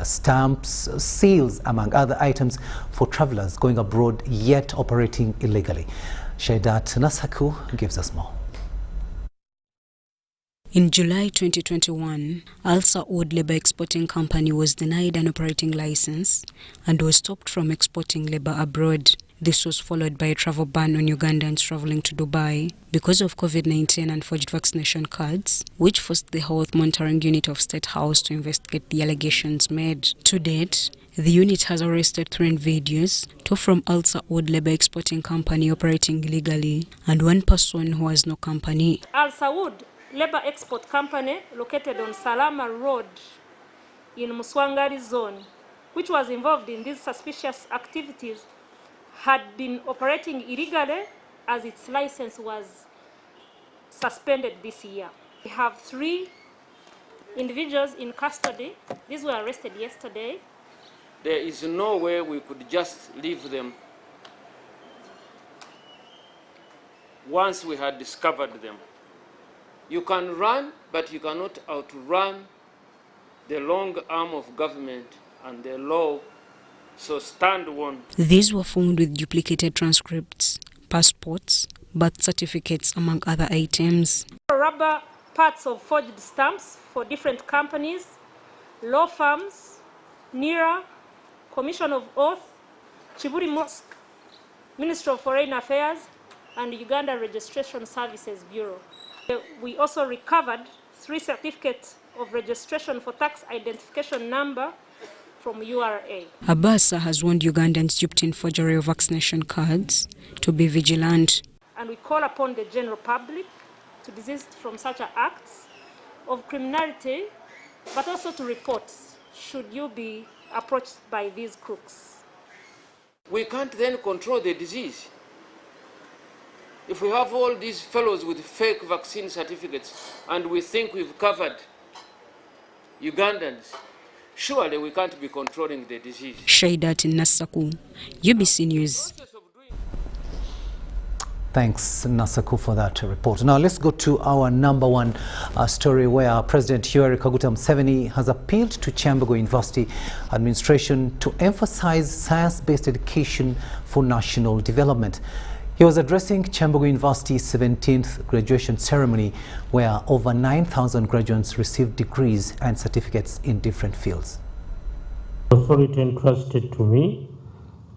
stamps, seals, among other items for travelers going abroad yet operating illegally. Shaidat Nasaku gives us more. In July 2021, Al Saud Labour Exporting Company was denied an operating license and was stopped from exporting labour abroad. This was followed by a travel ban on Ugandans travelling to Dubai because of COVID-19 and forged vaccination cards, which forced the Health Monitoring Unit of State House to investigate the allegations made. To date, the unit has arrested 3 individuals, 2 from Al Saud Labour Exporting Company operating illegally, and 1 person who has no company. Al Saud Labour Export Company, located on Salama Road in Muswangari Zone, which was involved in these suspicious activities, had been operating illegally as its license was suspended this year. We have 3 individuals in custody. These were arrested yesterday. There is no way we could just leave them once we had discovered them. You can run, but you cannot outrun the long arm of government and the law, so stand one. These were found with duplicated transcripts, passports, birth certificates, among other items. Rubber parts of forged stamps for different companies, law firms, NIRA, Commission of Oath, Chiburi Mosque, Ministry of Foreign Affairs, and Uganda Registration Services Bureau. We also recovered 3 certificates of registration for tax identification number from URA. Abasa has warned Ugandans duped in forgery of vaccination cards to be vigilant. And we call upon the general public to desist from such acts of criminality, but also to report should you be approached by these crooks. We can't then control the disease. If we have all these fellows with fake vaccine certificates and we think we've covered Ugandans, surely we can't be controlling the disease. Shaidat Nasaku, UBC News. Thanks, Nasaku, for that report. Now let's go to our number 1 story, where President Yoweri Kaguta Museveni has appealed to Kyambogo University administration to emphasize science-based education for national development. He was addressing Kyambogo University's 17th graduation ceremony, where over 9,000 graduates received degrees and certificates in different fields. Authority entrusted to me,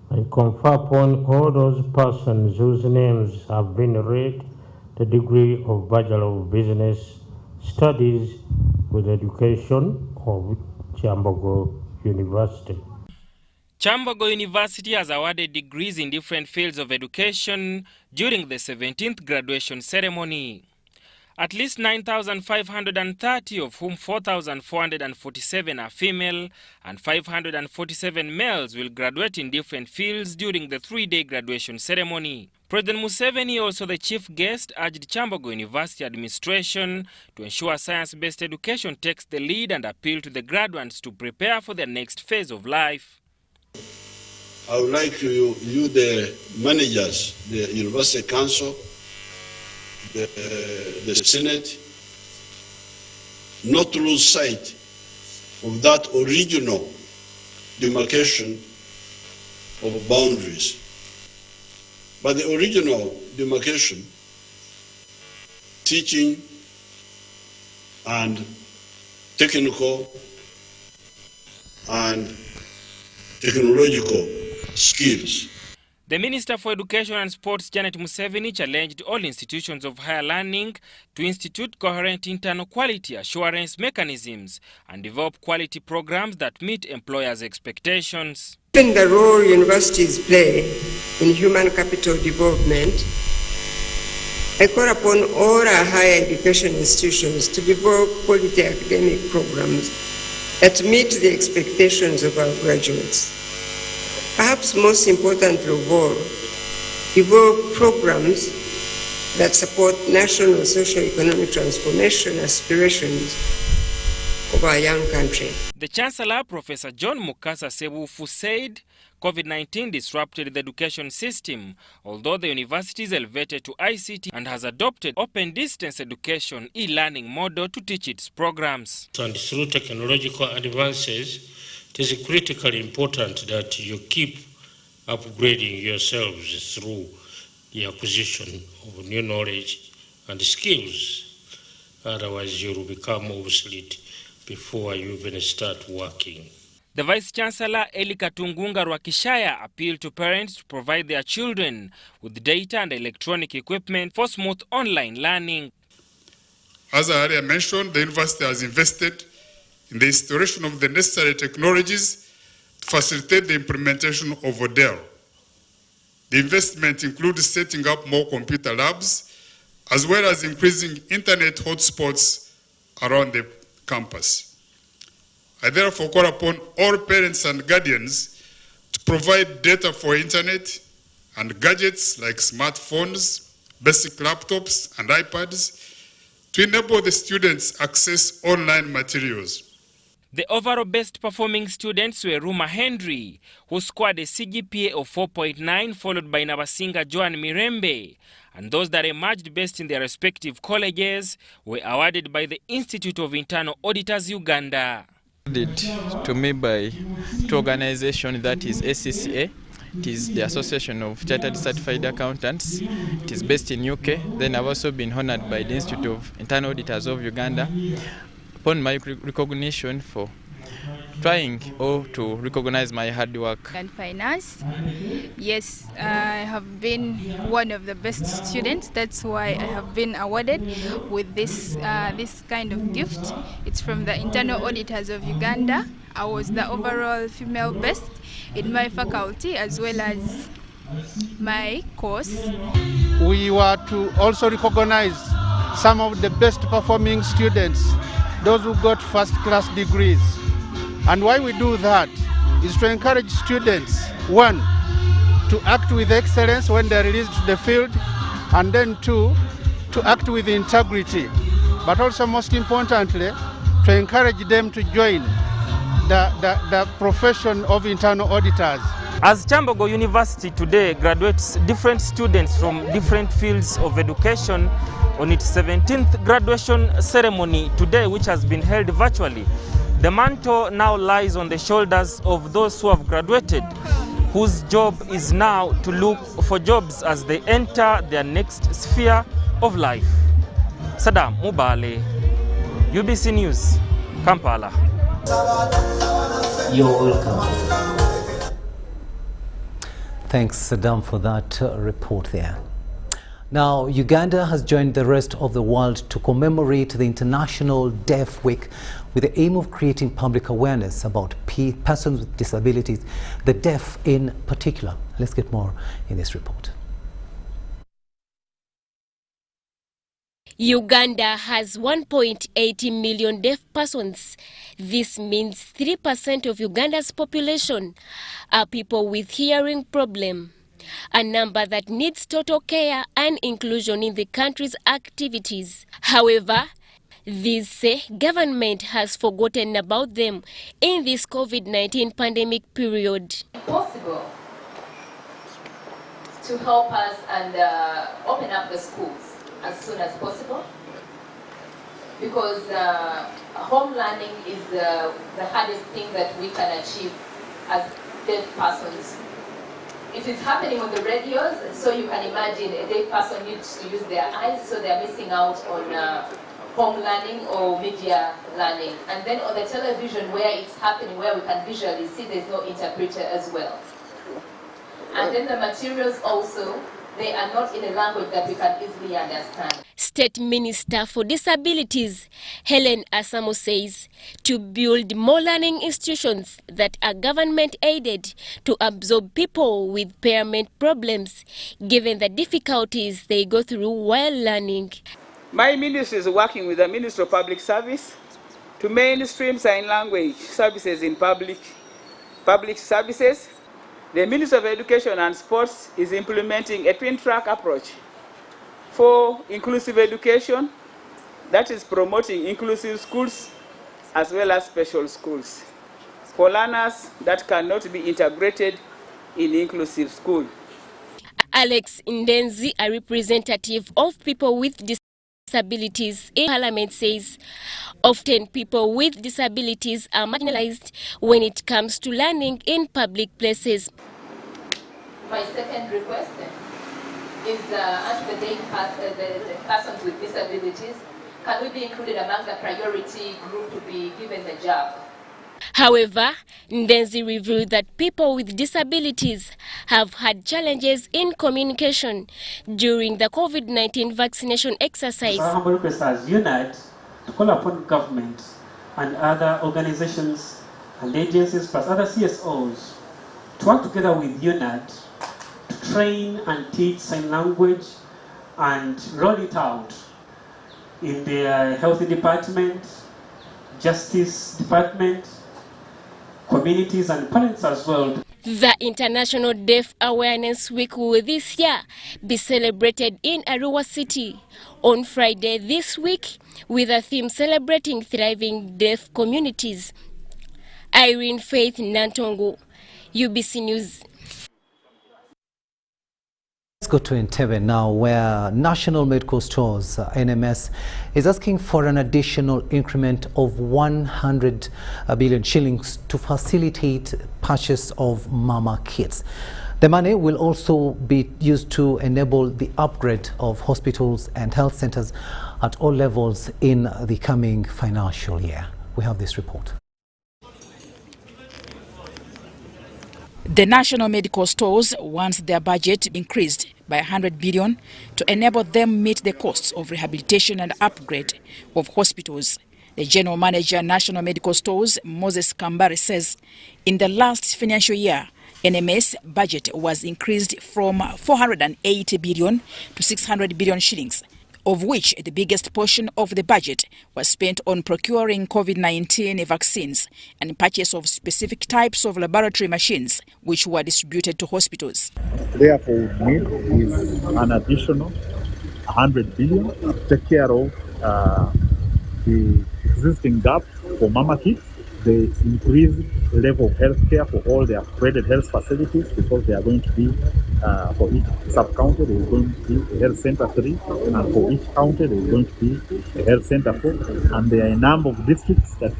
I confer upon all those persons whose names have been read the degree of Bachelor of Business Studies with Education of Kyambogo University. Kyambogo University has awarded degrees in different fields of education during the 17th graduation ceremony. At least 9,530, of whom 4,447 are female and 547 males, will graduate in different fields during the 3-day graduation ceremony. President Museveni, also the chief guest, urged Kyambogo University administration to ensure science-based education takes the lead and appeal to the graduates to prepare for their next phase of life. I would like you the managers, the University Council, the Senate, not to lose sight of that original demarcation of boundaries. But the original demarcation, teaching and technical and technological skills. The Minister for Education and Sports, Janet Museveni, challenged all institutions of higher learning to institute coherent internal quality assurance mechanisms and develop quality programs that meet employers' expectations. Given the role universities play in human capital development, I call upon all our higher education institutions to develop quality academic programs that meet the expectations of our graduates. Perhaps most importantly of all, develop programs that support national socio-economic transformation aspirations of our young country. The Chancellor, Professor John Mukasa Sebufu, said COVID-19 disrupted the education system, although the university is elevated to ICT and has adopted open distance education e-learning model to teach its programs. And through technological advances, It is critically important that you keep upgrading yourselves through the acquisition of new knowledge and skills. Otherwise, you will become obsolete before you even start working. The Vice-Chancellor Eli Katungunga Rwakishaya appealed to parents to provide their children with data and electronic equipment for smooth online learning. As I earlier mentioned, the university has invested in the installation of the necessary technologies to facilitate the implementation of ODEL. The investment includes setting up more computer labs, as well as increasing internet hotspots around the campus. I therefore call upon all parents and guardians to provide data for internet and gadgets like smartphones, basic laptops, and iPads to enable the students access online materials. The overall best performing students were Ruma Henry, who scored a CGPA of 4.9, followed by Nabasinga Joan Mirembe. And those that emerged best in their respective colleges were awarded by the Institute of Internal Auditors Uganda. To me by two organizations, that is ACCA. It is the Association of Chartered Certified Accountants. It is based in UK. Then I've also been honored by the Institute of Internal Auditors of Uganda upon my recognition for trying to recognize my hard work. And finance, yes, I have been one of the best students. That's why I have been awarded with this kind of gift. It's from the Internal Auditors of Uganda. I was the overall female best in my faculty as well as my course. We were to also recognize some of the best performing students, those who got first-class degrees. And why we do that is to encourage students, one, to act with excellence when they're released to the field, and then two, to act with integrity. But also most importantly, to encourage them to join the profession of internal auditors. As Chambogo University today graduates different students from different fields of education on its 17th graduation ceremony today, which has been held virtually, the mantle now lies on the shoulders of those who have graduated, whose job is now to look for jobs as they enter their next sphere of life. Saddam Mubale, UBC News, Kampala. You're welcome. Thanks, Saddam, for that report there. Now, Uganda has joined the rest of the world to commemorate the International Deaf Week with the aim of creating public awareness about persons with disabilities, the deaf in particular. Let's get more in this report. Uganda has 1.80 million deaf persons. This means 3% of Uganda's population are people with hearing problem, a number that needs total care and inclusion in the country's activities. However, these say government has forgotten about them in this COVID-19 pandemic period. Possible to help us and open up the schools as soon as possible, because home learning is the hardest thing that we can achieve as deaf persons. It is happening on the radios, so you can imagine a deaf person needs to use their eyes, so they're missing out on home learning or media learning. And then on the television where it's happening, where we can visually see, there's no interpreter as well. And then the materials also, they are not in a language that we can easily understand. State Minister for Disabilities, Helen Asamo, says to build more learning institutions that are government-aided to absorb people with impairment problems, given the difficulties they go through while learning. My ministry is working with the Ministry of Public Service to mainstream sign language services in public services. The Ministry of Education and Sports is implementing a twin-track approach for inclusive education that is promoting inclusive schools as well as special schools for learners that cannot be integrated in inclusive school. Alex Ndenzi, a representative of people with disabilities disabilities in Parliament says often people with disabilities are marginalized when it comes to learning in public places. My second request is as the persons with disabilities, can we be included among the priority group to be given the job? However, Ndenzi revealed that people with disabilities have had challenges in communication during the COVID-19 vaccination exercise. Our humble request as UNITE to call upon government and other organizations and agencies plus other CSOs to work together with UNITE to train and teach sign language and roll it out in their health department, justice department, communities and parents as well. The International Deaf Awareness Week will this year be celebrated in Arua City on Friday this week with a theme celebrating thriving deaf communities. Irene Faith Nantongo, UBC News. Let's go to Entebbe now, where National Medical Stores, NMS, is asking for an additional increment of 100 billion shillings to facilitate purchase of mama kits. The money will also be used to enable the upgrade of hospitals and health centers at all levels in the coming financial year. We have this report. The National Medical Stores wants their budget increased by 100 billion to enable them meet the costs of rehabilitation and upgrade of hospitals. The General Manager, National Medical Stores, Moses Kambare, says in the last financial year, NMS budget was increased from 480 billion to 600 billion shillings, of which the biggest portion of the budget was spent on procuring COVID-19 vaccines and purchase of specific types of laboratory machines, which were distributed to hospitals. Therefore, we need is an additional 100 billion to take care of the existing gap for mama kits, the increased level of health care for all the upgraded health facilities, because they are going to be for each sub-county there is going to be a health center 3, and for each county there is going to be a health center 4, and there are a number of districts that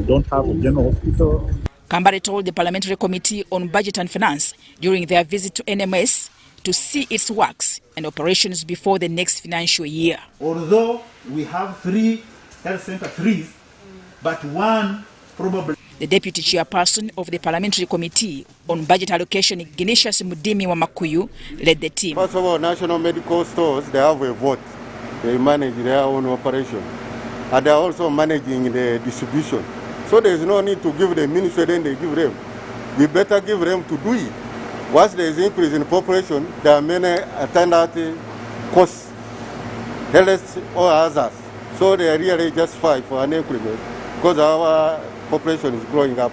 don't have a general hospital. Kambare told the Parliamentary Committee on Budget and Finance during their visit to NMS to see its works and operations before the next financial year. Although we have 3 health center 3s, but one probably. The Deputy Chairperson of the Parliamentary Committee on Budget Allocation, Ignatius Mudimi wa Makuyu, led the team. First of all, National Medical Stores, they have a vote. They manage their own operation. And they are also managing the distribution. So there is no need to give the ministry, then they give them. We better give them to do it. Once there is increase in population, there are many attendant costs, health or others. So they are really justified for an increment because our population is growing up.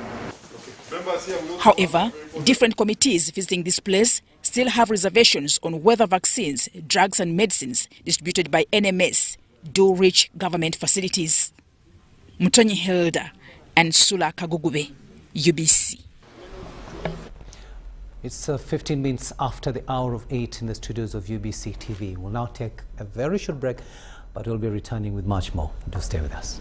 However, different committees visiting this place still have reservations on whether vaccines, drugs and medicines distributed by NMS do reach government facilities. Mutonyi Hilda and Sula Kagugube, UBC. It's 15 minutes after the hour of 8 in the studios of UBC TV. We'll now take a very short break, but we'll be returning with much more. Do stay with us.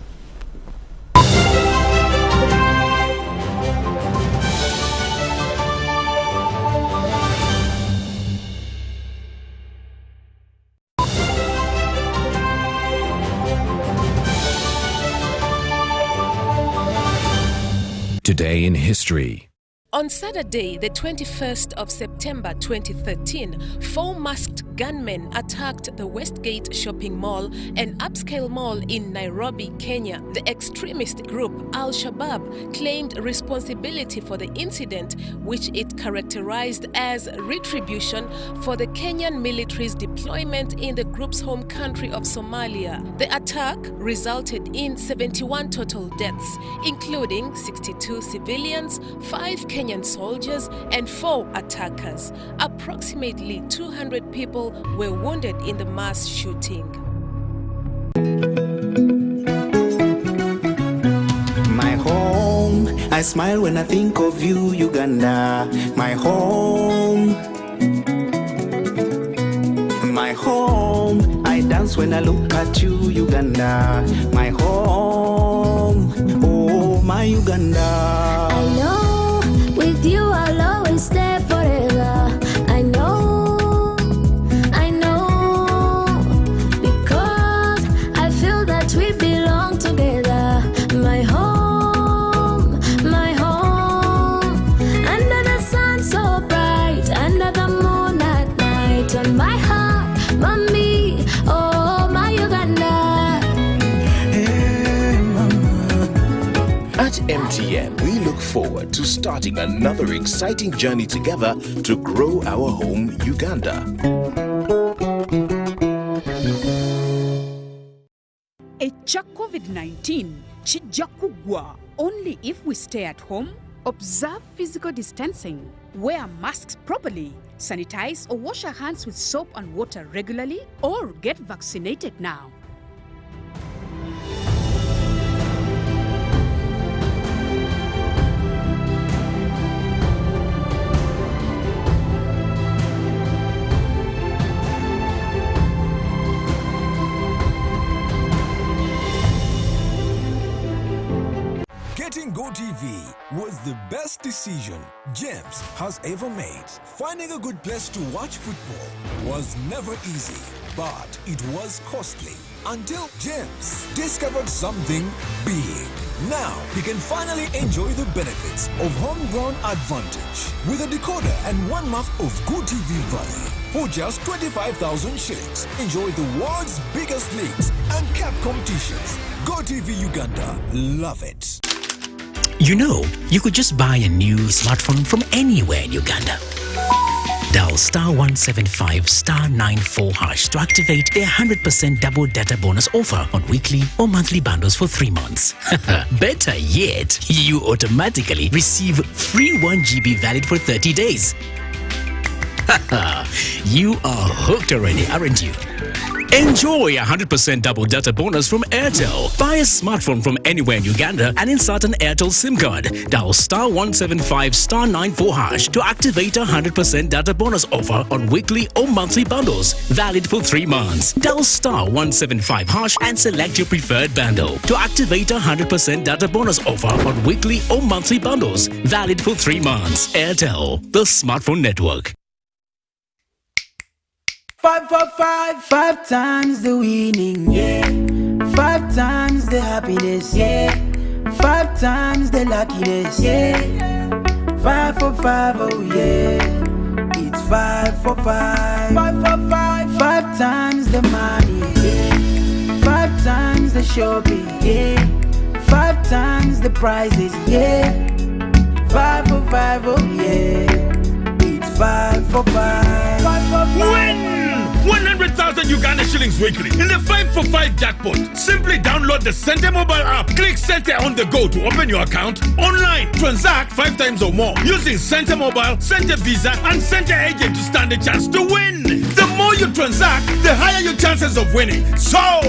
Today in history. On Saturday, the 21st of September 2013, 4 masked gunmen attacked the Westgate shopping mall, an upscale mall in Nairobi, Kenya. The extremist group Al-Shabaab claimed responsibility for the incident, which it characterized as retribution for the Kenyan military's deployment in the group's home country of Somalia. The attack resulted in 71 total deaths, including 62 civilians, 5 Kenyan soldiers and 4 attackers. Approximately 200 people were wounded in the mass shooting. My home, I smile when I think of you, Uganda. My home, I dance when I look at you, Uganda. My home, oh my Uganda. I know with you I'll always stay forever. I know, because I feel that we belong together. My home, under the sun so bright, under the moon at night, on my heart, mommy, oh my Uganda. Hey, mama. At MTN, we look forward to starting another exciting journey together to grow our home, Uganda. Echa COVID-19 chijja kugwa only if we stay at home, observe physical distancing, wear masks properly, sanitize or wash our hands with soap and water regularly, or get vaccinated now. Getting GoTV was the best decision James has ever made. Finding a good place to watch football was never easy, but it was costly. Until James discovered something big. Now he can finally enjoy the benefits of homegrown advantage with a decoder and 1 month of GoTV value. For just 25,000 shillings, enjoy the world's biggest leagues and cap competitions. GoTV Uganda, love it. You know, you could just buy a new smartphone from anywhere in Uganda. Dial *175*94# to activate their 100% double data bonus offer on weekly or monthly bundles for 3 months. Better yet, you automatically receive free 1 GB valid for 30 days. You are hooked already, aren't you? Enjoy a 100% double data bonus from Airtel. Buy a smartphone from anywhere in Uganda and insert an Airtel SIM card. Dial *175*94# to activate a 100% data bonus offer on weekly or monthly bundles, valid for 3 months. Dial *175# and select your preferred bundle to activate a 100% data bonus offer on weekly or monthly bundles, valid for 3 months. Airtel, the smartphone network. 5 for 5, 5 times the winning, yeah. 5 times the happiness, yeah. 5 times the luckiness, yeah. 5 for 5, oh yeah. It's 5 for 5. 5 for 5, 5 times the money, yeah. 5 times the shopping, yeah. 5 times the prizes, yeah. 5 for 5, oh yeah. It's 5 for 5. 5 for 5. Win! 100,000 Uganda shillings weekly in the 5 for 5 jackpot. Simply download the Center mobile app. Click Center on the go to open your account. Online, transact 5 times or more using Center mobile, Center Visa, and Center Agent to stand a chance to win. The more you transact, the higher your chances of winning. So,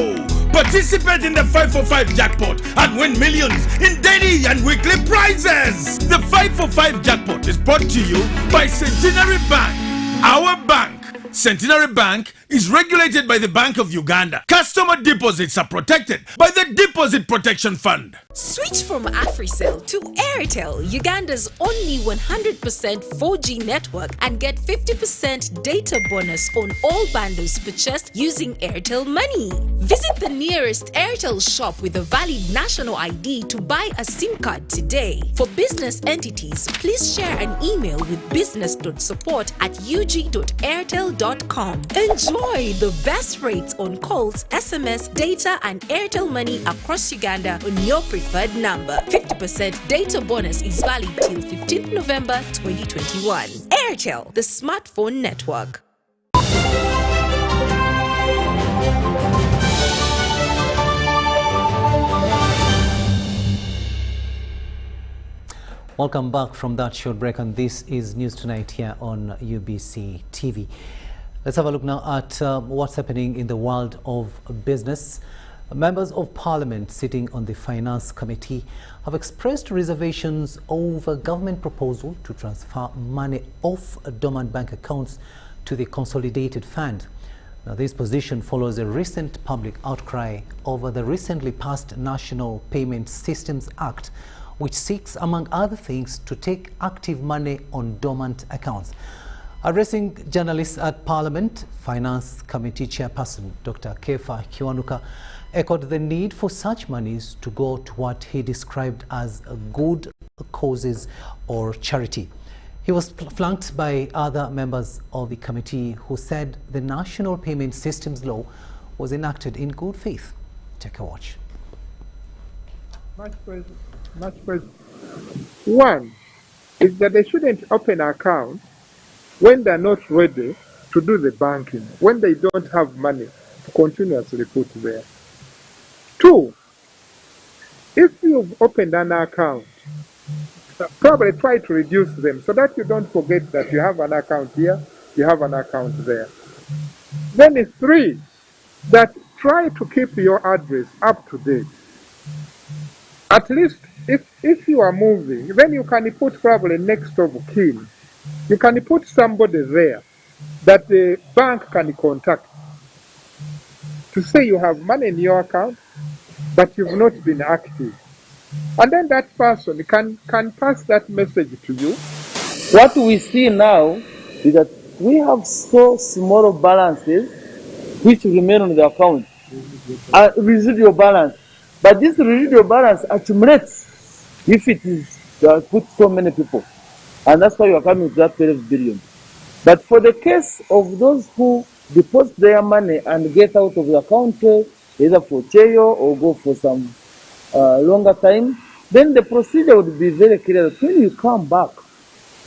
participate in the 5 for 5 jackpot and win millions in daily and weekly prizes. The 5 for 5 jackpot is brought to you by Centenary Bank, our bank. Centenary Bank is regulated by the Bank of Uganda. Customer deposits are protected by the Deposit Protection Fund. Switch from AfriCell to Airtel, Uganda's only 100% 4G network, and get 50% data bonus on all bundles purchased using Airtel Money. Visit the nearest Airtel shop with a valid national ID to buy a SIM card today. For business entities, please share an email with business.support@ug.airtel.com. Enjoy the best rates on calls, SMS, data, and Airtel Money across Uganda on your preferred number. 50% data bonus is valid till 15th November 2021. Airtel, the smartphone network. Welcome back from that short break, and this is News Tonight here on UBC TV. Let's have a look now at what's happening in the world of business. Members of Parliament sitting on the Finance Committee have expressed reservations over government proposal to transfer money off dormant bank accounts to the Consolidated Fund. Now, this position follows a recent public outcry over the recently passed National Payment Systems Act, which seeks, among other things, to take active money on dormant accounts. Addressing journalists at Parliament, Finance Committee Chairperson Dr. Kefa Kiwanuka echoed the need for such monies to go to what he described as good causes or charity. He was flanked by other members of the committee who said the National Payment Systems Law was enacted in good faith. Take a watch. Much President. One is that they shouldn't open accounts when they're not ready to do the banking, when they don't have money to continuously put there. Two, if you've opened an account, probably try to reduce them so that you don't forget that you have an account here, you have an account there. Then it's three, that try to keep your address up to date. At least if you are moving, then you can put probably next of kin. You can put somebody there that the bank can contact to say you have money in your account, but you've not been active. And then that person can pass that message to you. What we see now is that we have so small balances which remain on the account, residual balance. But this residual balance accumulates if it is put so many people. And that's why you are coming to that 12 billion. But for the case of those who deposit their money and get out of the account, either for jail or go for some longer time, then the procedure would be very clear that when you come back,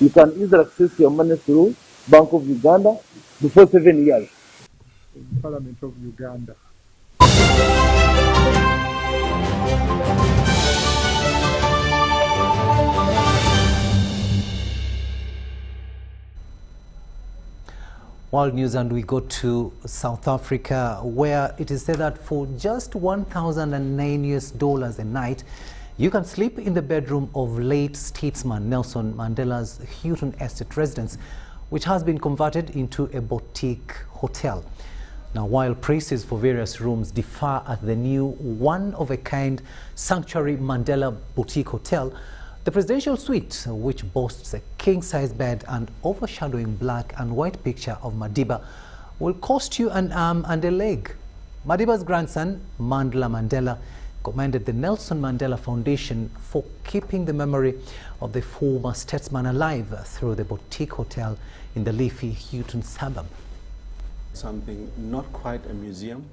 you can either access your money through Bank of Uganda before 7 years. Parliament of Uganda. World news, and we go to South Africa, where it is said that for just $1,009 a night, you can sleep in the bedroom of late statesman Nelson Mandela's Houghton Estate residence, which has been converted into a boutique hotel. Now, while prices for various rooms differ at the new one-of-a-kind Sanctuary Mandela Boutique Hotel, the presidential suite, which boasts a king-size bed and overshadowing black and white picture of Madiba, will cost you an arm and a leg. Madiba's grandson, Mandla Mandela, commended the Nelson Mandela Foundation for keeping the memory of the former statesman alive through the boutique hotel in the leafy Houghton suburb. Something not quite a museum,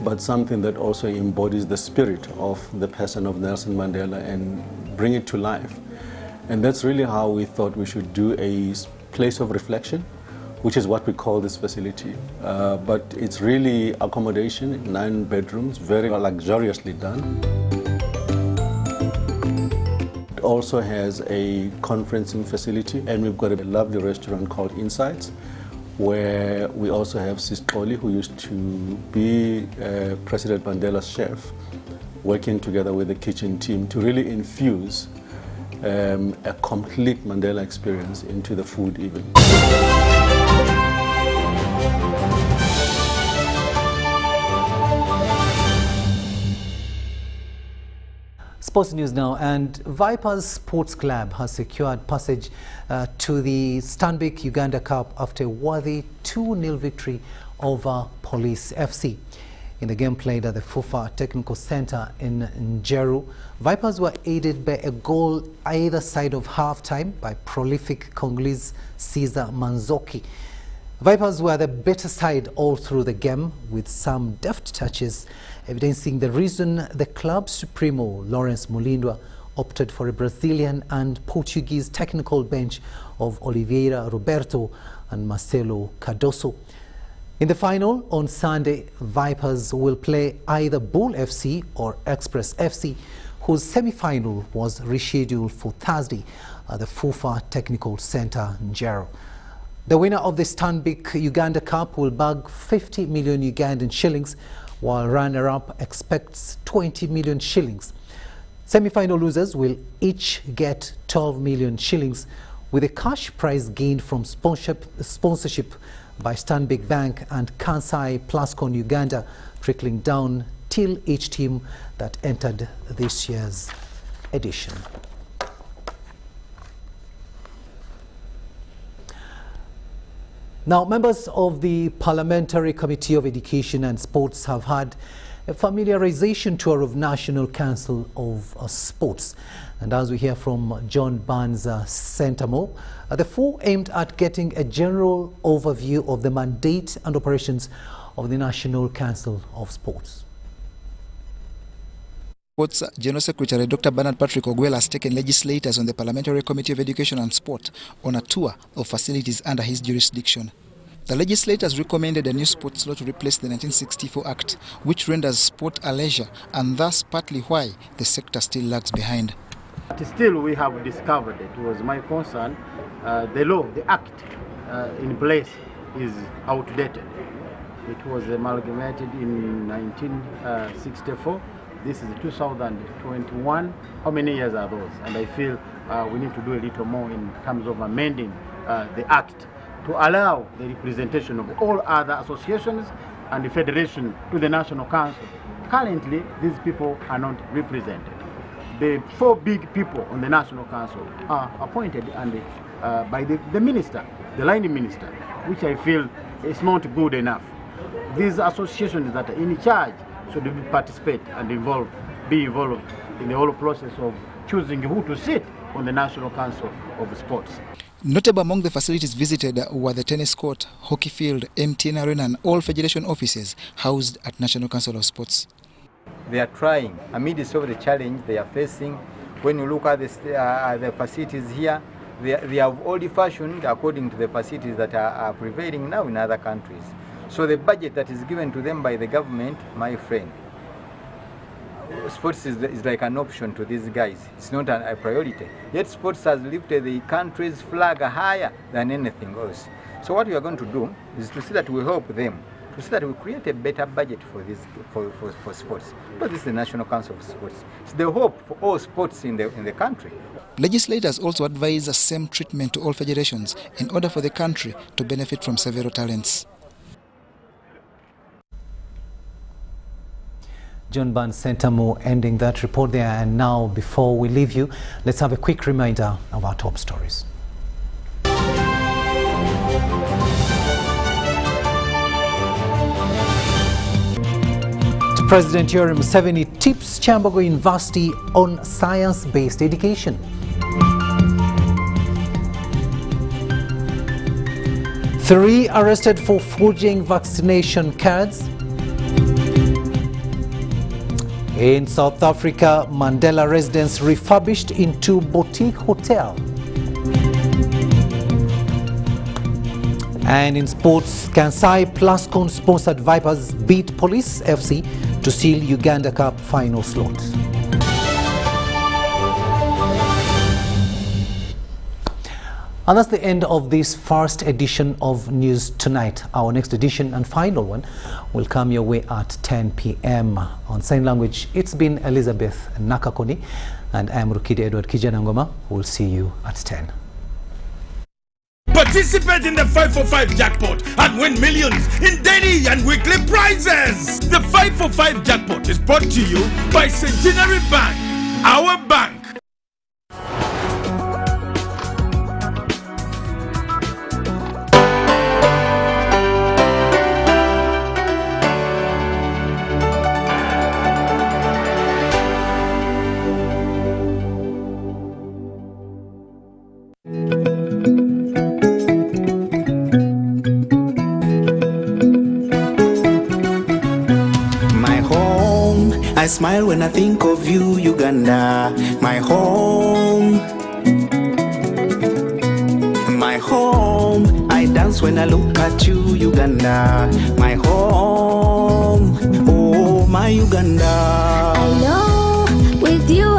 but something that also embodies the spirit of the person of Nelson Mandela and bring it to life. And that's really how we thought we should do a place of reflection, which is what we call this facility. But it's really accommodation, 9 bedrooms, very luxuriously done. It also has a conferencing facility, and we've got a lovely restaurant called Insights, where we also have Sistoli, who used to be President Mandela's chef, working together with the kitchen team to really infuse a complete Mandela experience into the food even. Sports news now, and Vipers Sports Club has secured passage to the Stanbic Uganda Cup after a worthy 2-0 victory over Police FC. In the game played at the FUFA Technical Center in Njeru, Vipers were aided by a goal either side of half-time by prolific Congolese Caesar Manzoki. Vipers were the better side all through the game, with some deft touches evidencing the reason the club's supremo, Lawrence Mulindwa, opted for a Brazilian and Portuguese technical bench of Oliveira Roberto and Marcelo Cardoso. In the final on Sunday, Vipers will play either Bull FC or Express FC, whose semi-final was rescheduled for Thursday at the FUFA Technical Center in Njeru. The winner of the Stanbic Uganda Cup will bag 50 million Ugandan shillings, while runner-up expects 20 million shillings. Semi-final losers will each get 12 million shillings, with a cash prize gained from sponsorship by Stanbic Bank and Kansai Plascon Uganda, trickling down till each team that entered this year's edition. Now, members of the Parliamentary Committee of Education and Sports have had a familiarization tour of National Council of Sports. And as we hear from John Barnes Sentamo, the four aimed at getting a general overview of the mandate and operations of the National Council of Sports. Sports General Secretary Dr. Bernard Patrick Ogwell has taken legislators on the Parliamentary Committee of Education and Sport on a tour of facilities under his jurisdiction. The legislators recommended a new sports law to replace the 1964 Act, which renders sport a leisure, and thus partly why the sector still lags behind. But still, we have discovered, it was my concern, the law, the Act in place is outdated. It was amalgamated in 1964. This is 2021. How many years are those? And I feel we need to do a little more in terms of amending the Act to allow the representation of all other associations and the federation to the National Council. Currently, these people are not represented. The four big people on the National Council are appointed and by the minister, the line minister, which I feel is not good enough. These associations that are in charge should participate and be involved in the whole process of choosing who to sit on the National Council of Sports. Notable among the facilities visited were the tennis court, hockey field, MTN Arena and all federation offices housed at National Council of Sports. They are trying, amidst of the challenge they are facing. When you look at the facilities here, they are old-fashioned according to the facilities that are prevailing now in other countries. So the budget that is given to them by the government, my friend, sports is like an option to these guys. It's not a priority. Yet sports has lifted the country's flag higher than anything else. So what we are going to do is to see that we help them, to see that we create a better budget for this for sports. Because this is the National Council of Sports. It's the hope for all sports in the country. Legislators also advise the same treatment to all federations in order for the country to benefit from several talents. John Barnes Sentamo ending that report there. And now, before we leave you, let's have a quick reminder of our top stories. President Yoweri Museveni tips Kyambogo University on science-based education. Three arrested for forging vaccination cards. In South Africa, Mandela residence refurbished into boutique hotel. And in sports, Kansai Plascon sponsored Vipers beat Police FC to seal Uganda Cup final slot. And that's the end of this first edition of News Tonight. Our next edition and final one will come your way at 10 p.m. On sign language, it's been Elizabeth Nakakoni, and I'm Rukidi Edward Kijanangoma. We'll see you at 10. Participate in the 545 jackpot and win millions in daily and weekly prizes. The 545 jackpot is brought to you by Centenary Bank, our bank. I smile when I think of you, Uganda, my home. My home, I dance when I look at you, Uganda, my home. Oh, my Uganda. I know with you